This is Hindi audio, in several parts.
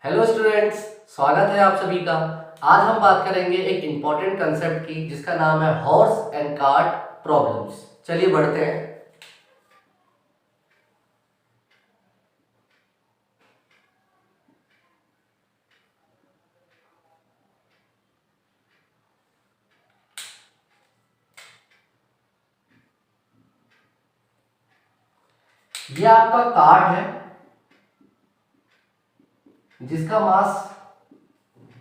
हेलो स्टूडेंट्स, स्वागत है आप सभी का। आज हम बात करेंगे एक इम्पॉर्टेंट कंसेप्ट की जिसका नाम है हॉर्स एंड कार्ट प्रॉब्लम्स। चलिए बढ़ते हैं। ये आपका कार्ट है जिसका मास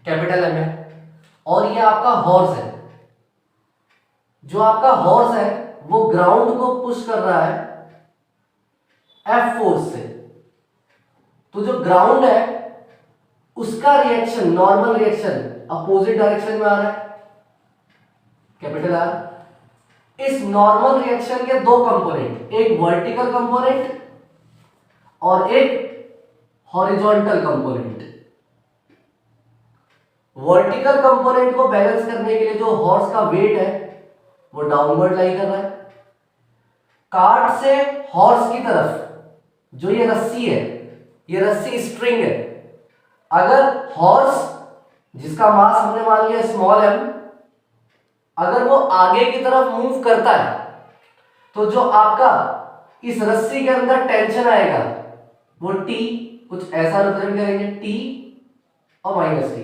कैपिटल एम है और ये आपका हॉर्स है। जो आपका हॉर्स है वो ग्राउंड को पुश कर रहा है एफ फोर्स से। तो जो ग्राउंड है उसका reaction, normal reaction opposite direction में आ रहा है, कैपिटल आर। इस नॉर्मल रिएक्शन के दो कंपोनेंट, एक वर्टिकल कंपोनेंट और एक हॉरिजॉन्टल कंपोनेंट। वर्टिकल कंपोनेंट को बैलेंस करने के लिए जो हॉर्स का वेट है वो डाउनवर्ड लाई कर रहा है। कार्ट से हॉर्स की तरफ जो ये रस्सी है, ये रस्सी स्ट्रिंग है। अगर हॉर्स जिसका मास हमने मान लिया स्मॉल एम, अगर वो आगे की तरफ मूव करता है तो जो आपका इस रस्सी के अंदर टेंशन आएगा वो टी, कुछ ऐसा रिप्रेजेंट करेंगे, टी और माइनस टी,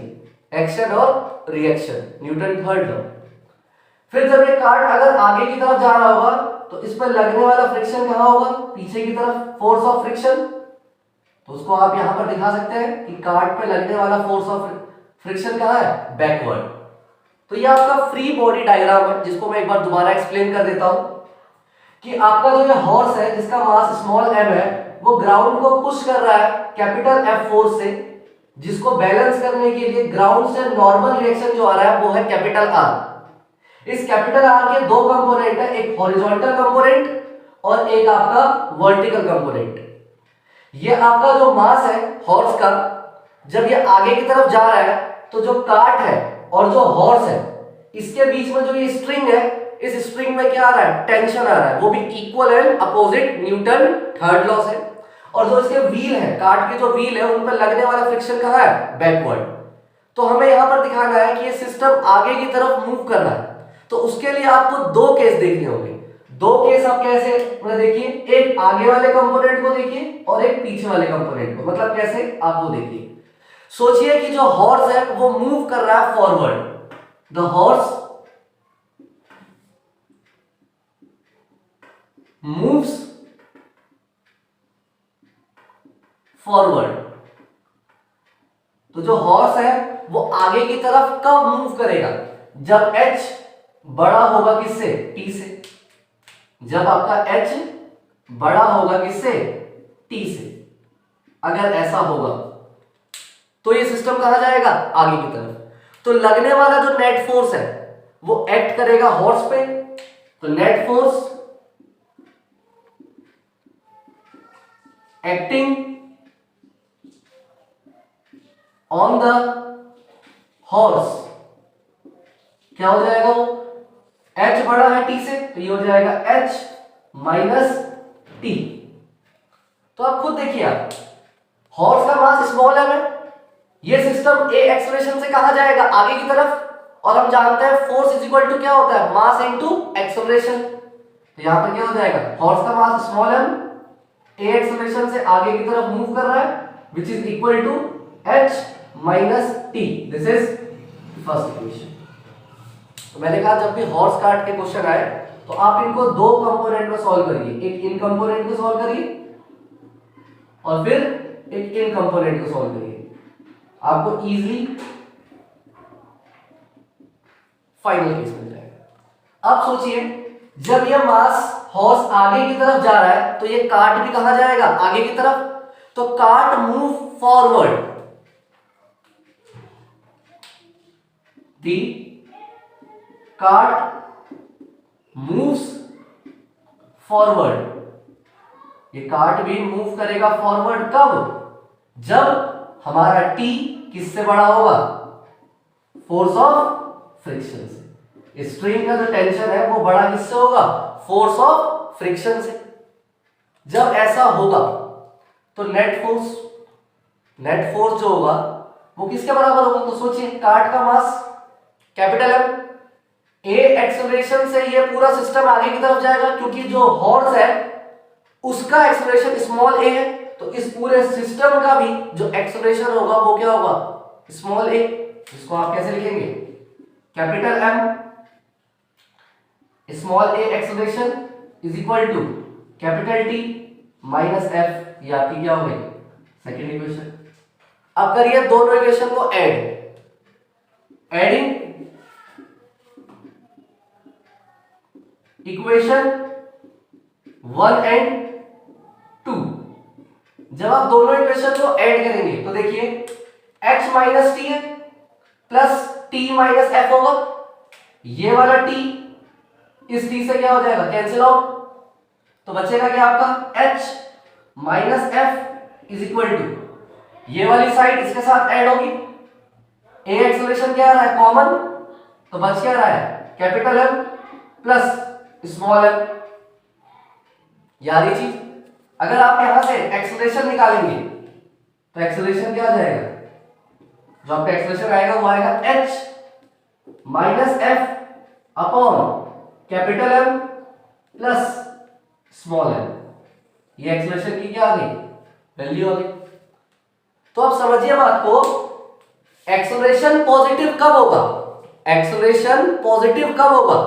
एक्शन और रिएक्शन, न्यूटन थर्ड लॉ। फिर जब ये कार्ट अगर आगे की तरफ जा रहा होगा तो इस पर लगने वाला फ्रिक्शन कहां होगा, पीछे की तरफ, फोर्स ऑफ फ्रिक्शन। तो उसको आप यहां पर दिखा सकते हैं कि कार्ट पे लगने वाला फोर्स ऑफ फ्रिक्शन कहां है, बैकवर्ड। तो ये आपका फ्री बॉडी डायग्राम है जिसको मैं एक बार दोबारा एक्सप्लेन कर देता हूं कि आपका जो ये हॉर्स है जिसका मास स्मॉल एम है वो ग्राउंड को पुश कर रहा है कैपिटल एफ फोर्स से, जिसको बैलेंस करने के लिए ग्राउंड से नॉर्मल रिएक्शन जो आ रहा है वो है कैपिटल आर। इस कैपिटल आर के दो कंपोनेंट है, एक हॉरिजॉन्टल कंपोनेंट और एक आपका वर्टिकल कंपोनेंट। ये आपका जो मास है हॉर्स का, जब ये आगे की तरफ जा रहा है तो जो कार्ट है और जो हॉर्स है इसके बीच में जो ये स्ट्रिंग है, इस स्ट्रिंग में क्या आ रहा है, टेंशन आ रहा है, वो भी equal and opposite Newton third law से। और जो इसके व्हील है, कार्ट के जो व्हील है उन पर लगने वाला फ्रिक्शन कहां है, बैकवर्ड। तो हमें यहां पर दिखाना है कि ये सिस्टम आगे की तरफ मूव कर रहा है, तो उसके लिए आपको दो केस देखने होंगे। दो केस आप कैसे, मतलब देखिए, एक आगे वाले कंपोनेंट को देखिए और एक पीछे वाले कंपोनेंट को, मतलब कैसे आप वो देखिए। सोचिए कि जो हॉर्स है वो मूव कर रहा है forward, the horse moves forward. तो जो हॉर्स है वो आगे की तरफ कब मूव करेगा, जब h बड़ा होगा किससे, t से। जब आपका h बड़ा होगा किससे, t से। अगर ऐसा होगा तो ये सिस्टम कहां जाएगा, आगे की तरफ। तो लगने वाला जो नेट फोर्स है वो एक्ट करेगा हॉर्स पे। तो net force acting on the horse क्या हो जाएगा, वो h बड़ा है t से तो ये हो जाएगा h माइनस t। तो आप खुद देखिए, आप हॉर्स का मास स्मॉल है, ये सिस्टम a एक्सेलरेशन से कहां जाएगा, आगे की तरफ। और हम जानते हैं फोर्स इज इक्वल टू क्या होता है, मास इनटू एक्सेलरेशन। तो यहां पर क्या हो जाएगा, हॉर्स का mass small m, a acceleration से आगे की तरफ मूव कर रहा है, which is equal to h minus t। This is first equation. तो मैंने कहा जब भी हॉर्स कार्ट के क्वेश्चन आए तो आप इनको दो कंपोनेंट में सॉल्व करिए, एक इन कंपोनेंट को सॉल्व करिए और फिर एक इन कंपोनेंट को सॉल्व करिए, आपको इजीली फाइनल केस मिल जाएगा। अब सोचिए, जब ये मास हॉर्स आगे की तरफ जा रहा है तो ये कार्ट भी कहां जाएगा, आगे की तरफ। तो कार्ट मूव फॉरवर्ड, दी कार्ट मूव्स फॉरवर्ड। ये कार्ट भी मूव करेगा फॉरवर्ड कब, जब हमारा t किससे बड़ा होगा, फोर्स ऑफ फ्रिक्शन से। स्ट्रिंग का जो टेंशन है वो बड़ा किससे होगा, फोर्स ऑफ फ्रिक्शन से। जब ऐसा होगा तो नेट फोर्स नेट फोर्स जो होगा वो किसके बराबर होगा? तो सोचिए, कार्ट का मास कैपिटल एम, ए एक्सेलरेशन से ये पूरा सिस्टम आगे की तरफ जाएगा क्योंकि जो हॉर्स है उसका एक्सेलरेशन स्मॉल ए है, तो इस पूरे सिस्टम का भी जो एक्सेलरेशन होगा वो क्या होगा? स्मॉल ए, जिसको आप कैसे लिखेंगे? Capital M small A acceleration is equal to capital T minus F. ये आपकी क्या हो गई? Second equation. अब करिए दोनों इक्वेशन को एडिंग इक्वेशन 1 एंड 2। जब आप दोनों इक्वेशन को ऐड करेंगे तो देखिए h माइनस टी है प्लस t माइनस एफ होगा। ये वाला t इस t से क्या हो जाएगा? Cancel out. तो बचेगा क्या आपका? h minus F is equal to, ये वाली साइड इसके साथ ऐड होगी, a एक्सेलरेशन क्या आ रहा है? कॉमन, तो बच क्या रहा है? Capital M plus small m। याद ये चीज, अगर आप यहां से एक्सेलरेशन निकालेंगे तो एक्सेलरेशन क्या आ जाएगा? जो आपका एक्सेलरेशन आएगा वो आएगा h minus F upon capital M plus small m। ये एक्सेलरेशन की क्या आ गई? वैल्यू आ गई। तो आप समझिए बात को, एक्सेलरेशन पॉजिटिव कब होगा? एक्सेलरेशन पॉजिटिव कब होगा?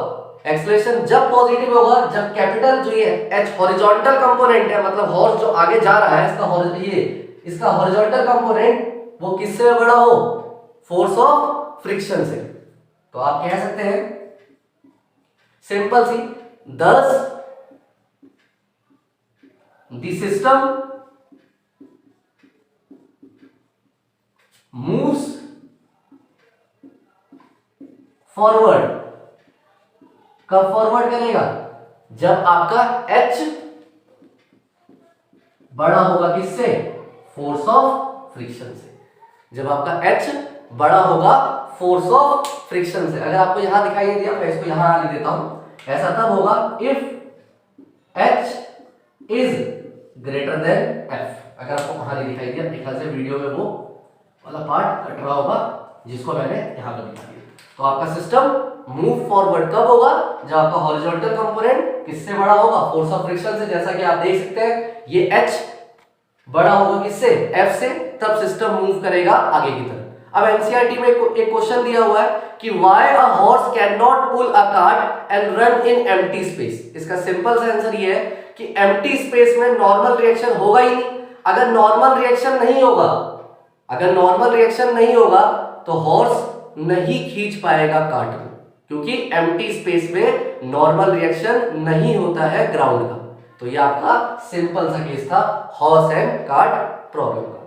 एक्सेलरेशन जब पॉजिटिव होगा जब कैपिटल जो ये h हॉरिजॉन्टल कंपोनेंट है, मतलब हॉर्स जो आगे जा रहा है इसका हॉरिजॉन्टल कंपोनेंट वो किससे बड़ा हो? फोर्स ऑफ फ्रिक्शन से। तो आप कह सकते हैं सिंपल सी, thus the system moves forward. कब फॉरवर्ड करेगा? जब आपका h बड़ा होगा किससे? फोर्स ऑफ फ्रिक्शन से। जब आपका h बड़ा होगा फोर्स ऑफ फ्रिक्शन से। अगर आपको यहां दिखाई नहीं दिया मैं इसको यहां लिख देता हूं। ऐसा तब होगा if h is greater than f। अगर आपको वहां नहीं दिखाई दिया, ख्याल से वीडियो में वो वाला पार्ट कट रहा होगा जिसको मैंने यहां पर दिखा दिया। तो आपका सिस्टम मूव फॉरवर्ड कब होगा? जब आपका हॉरिजॉन्टल कंपोनेंट किससे बड़ा होगा? फोर्स ऑफ फ्रिक्शन से। जैसा कि आप देख सकते हैं ये h बड़ा होगा किससे? f से, तब सिस्टम मूव करेगा आगे की तरफ। अब एनसीईआरटी में एक क्वेश्चन दिया हुआ है कि why a horse can not pull a cart and run in empty space. इसका सिंपल सा आंसर ये है कि एम्प्टी स्पेस में नॉर्मल रिएक्शन होगा ही नहीं। अगर नॉर्मल रिएक्शन नहीं होगा तो हॉर्स नहीं खींच पाएगा कार्ट को, क्योंकि एम्प्टी स्पेस में नॉर्मल रिएक्शन नहीं होता है ग्राउंड का। तो ये आपका सिंपल सा केस था हॉर्स एंड कार्ट प्रॉब्लम का।